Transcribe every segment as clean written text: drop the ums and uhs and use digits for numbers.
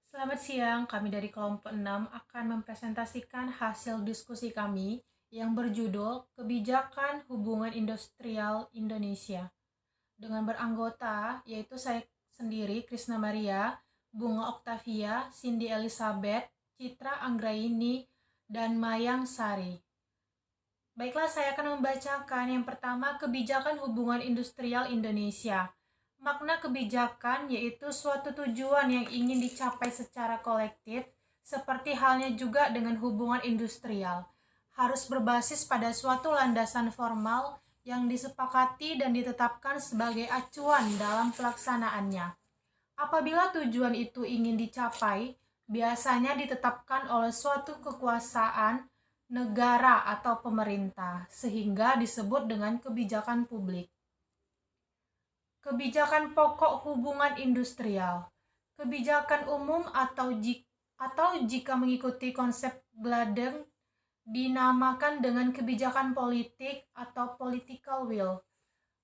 Selamat siang, kami dari kelompok 6 akan mempresentasikan hasil diskusi kami yang berjudul Kebijakan Hubungan Industrial Indonesia. Dengan beranggota, yaitu saya sendiri, Krisna Maria, Bunga Oktavia, Cindy Elizabeth, Citra Anggraini, dan Mayang Sari. Baiklah, saya akan membacakan yang pertama, Kebijakan Hubungan Industrial Indonesia. Makna kebijakan yaitu suatu tujuan yang ingin dicapai secara kolektif, seperti halnya juga dengan hubungan industrial. Harus berbasis pada suatu landasan formal yang disepakati dan ditetapkan sebagai acuan dalam pelaksanaannya. Apabila tujuan itu ingin dicapai, biasanya ditetapkan oleh suatu kekuasaan, negara atau pemerintah, sehingga disebut dengan kebijakan publik. Kebijakan pokok hubungan industrial. Kebijakan umum atau jika mengikuti konsep Gladden dinamakan dengan kebijakan politik atau political will.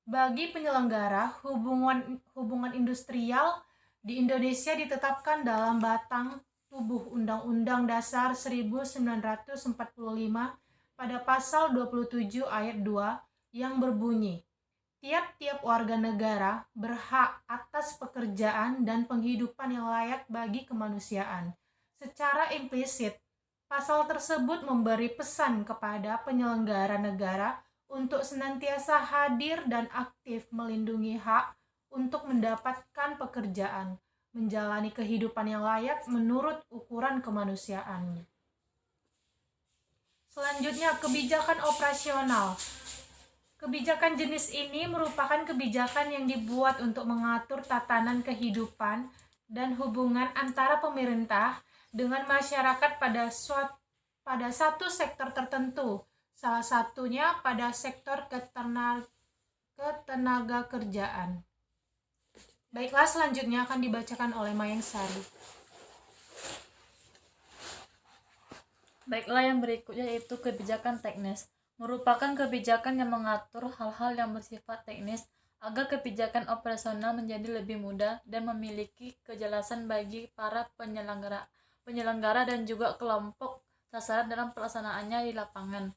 Bagi penyelenggara, hubungan industrial di Indonesia ditetapkan dalam batang tubuh Undang-Undang Dasar 1945 pada pasal 27 ayat 2 yang berbunyi, tiap-tiap warga negara berhak atas pekerjaan dan penghidupan yang layak bagi kemanusiaan. Secara implisit, pasal tersebut memberi pesan kepada penyelenggara negara untuk senantiasa hadir dan aktif melindungi hak untuk mendapatkan pekerjaan, menjalani kehidupan yang layak menurut ukuran kemanusiaan. Selanjutnya, kebijakan operasional. Kebijakan jenis ini merupakan kebijakan yang dibuat untuk mengatur tatanan kehidupan dan hubungan antara pemerintah dengan masyarakat pada satu sektor tertentu, salah satunya pada sektor ketenaga kerjaan. Baiklah, selanjutnya akan dibacakan oleh Mayang Sari. Baiklah, yang berikutnya yaitu kebijakan teknis. Merupakan kebijakan yang mengatur hal-hal yang bersifat teknis agar kebijakan operasional menjadi lebih mudah dan memiliki kejelasan bagi para penyelenggara dan juga kelompok sasaran dalam pelaksanaannya di lapangan.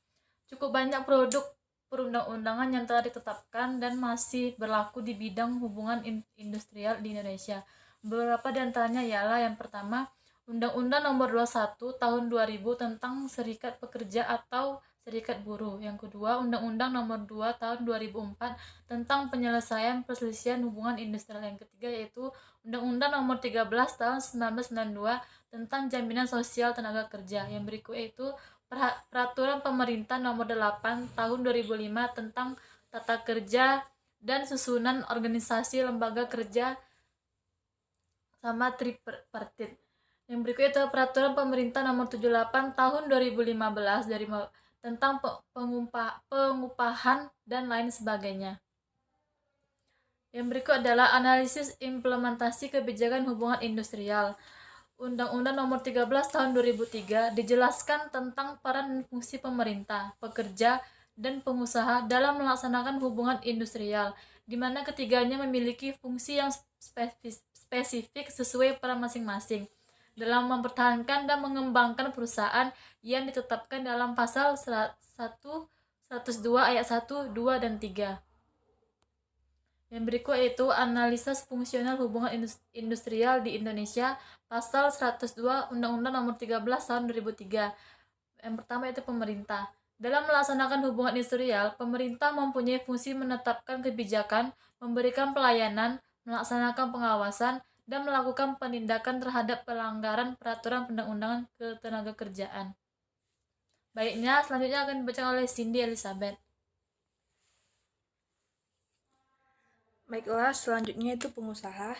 Cukup banyak produk perundang-undangan yang telah ditetapkan dan masih berlaku di bidang hubungan industrial di Indonesia. Beberapa di antaranya ialah yang pertama, Undang-Undang Nomor 21 Tahun 2000 tentang Serikat Pekerja atau Serikat Buruh. Yang kedua, Undang-Undang Nomor 2 Tahun 2004 tentang Penyelesaian Perselisihan Hubungan Industrial. Yang ketiga yaitu Undang-Undang Nomor 13 Tahun 1992 tentang Jaminan Sosial Tenaga Kerja. Yang berikut yaitu Peraturan Pemerintah Nomor 8 Tahun 2005 tentang Tata Kerja dan Susunan Organisasi Lembaga Kerja sama tripartit. Yang berikutnya itu Peraturan Pemerintah Nomor 78 Tahun 2015 tentang pengupahan dan lain sebagainya. Yang berikut adalah analisis implementasi kebijakan hubungan industrial. Undang-Undang Nomor 13 Tahun 2003 dijelaskan tentang peran dan fungsi pemerintah, pekerja, dan pengusaha dalam melaksanakan hubungan industrial, di mana ketiganya memiliki fungsi yang spesifik sesuai peran masing-masing dalam mempertahankan dan mengembangkan perusahaan yang ditetapkan dalam pasal 102 ayat 1, 2, dan 3. Yang berikut yaitu analisa fungsional hubungan industrial di Indonesia, pasal 102 Undang-Undang Nomor 13 Tahun 2003. Yang pertama yaitu pemerintah. Dalam melaksanakan hubungan industrial, pemerintah mempunyai fungsi menetapkan kebijakan, memberikan pelayanan, melaksanakan pengawasan, dan melakukan penindakan terhadap pelanggaran peraturan perundang-undangan ketenagakerjaan. Baiknya, selanjutnya akan dibacakan oleh Cindy Elizabeth. Baiklah, selanjutnya itu pengusaha.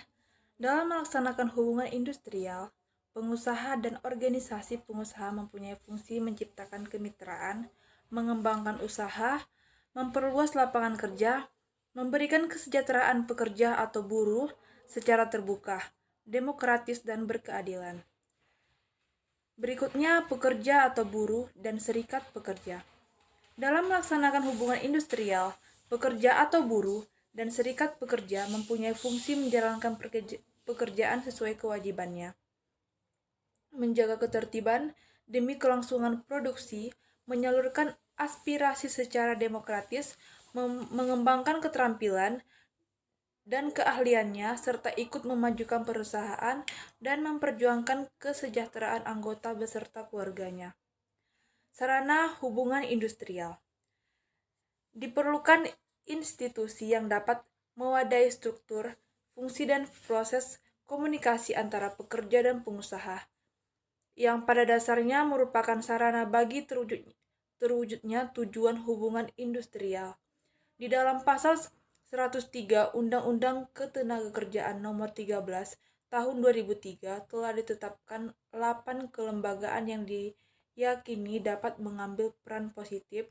Dalam melaksanakan hubungan industrial, pengusaha dan organisasi pengusaha mempunyai fungsi menciptakan kemitraan, mengembangkan usaha, memperluas lapangan kerja, memberikan kesejahteraan pekerja atau buruh secara terbuka, demokratis, dan berkeadilan. Berikutnya, pekerja atau buruh dan serikat pekerja. Dalam melaksanakan hubungan industrial, pekerja atau buruh dan serikat pekerja mempunyai fungsi menjalankan pekerjaan sesuai kewajibannya. menjaga ketertiban demi kelangsungan produksi, menyalurkan aspirasi secara demokratis, mengembangkan keterampilan dan keahliannya, serta ikut memajukan perusahaan dan memperjuangkan kesejahteraan anggota beserta keluarganya. Sarana hubungan industrial. Diperlukan institusi yang dapat mewadahi struktur, fungsi dan proses komunikasi antara pekerja dan pengusaha, yang pada dasarnya merupakan sarana bagi terwujudnya tujuan hubungan industrial. Di dalam pasal 103 Undang-Undang Ketenagakerjaan Nomor 13 Tahun 2003 telah ditetapkan 8 kelembagaan yang diyakini dapat mengambil peran positif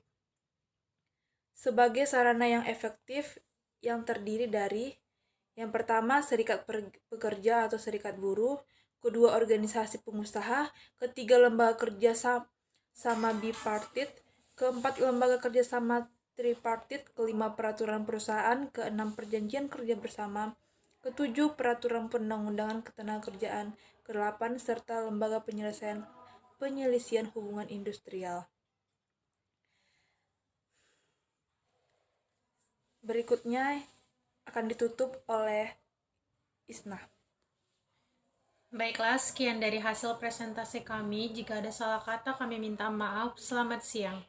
sebagai sarana yang efektif, yang terdiri dari yang pertama, serikat pekerja atau serikat buruh, kedua, organisasi pengusaha, ketiga, lembaga kerja sama bipartit, keempat, lembaga kerja sama tripartit, kelima, peraturan perusahaan, keenam, perjanjian kerja bersama, ketujuh, peraturan perundang-undangan ketenagakerjaan, kedelapan, serta lembaga penyelesaian hubungan industrial. Berikutnya akan ditutup oleh Isnah. Baiklah, sekian dari hasil presentasi kami. Jika ada salah kata, kami minta maaf. Selamat siang.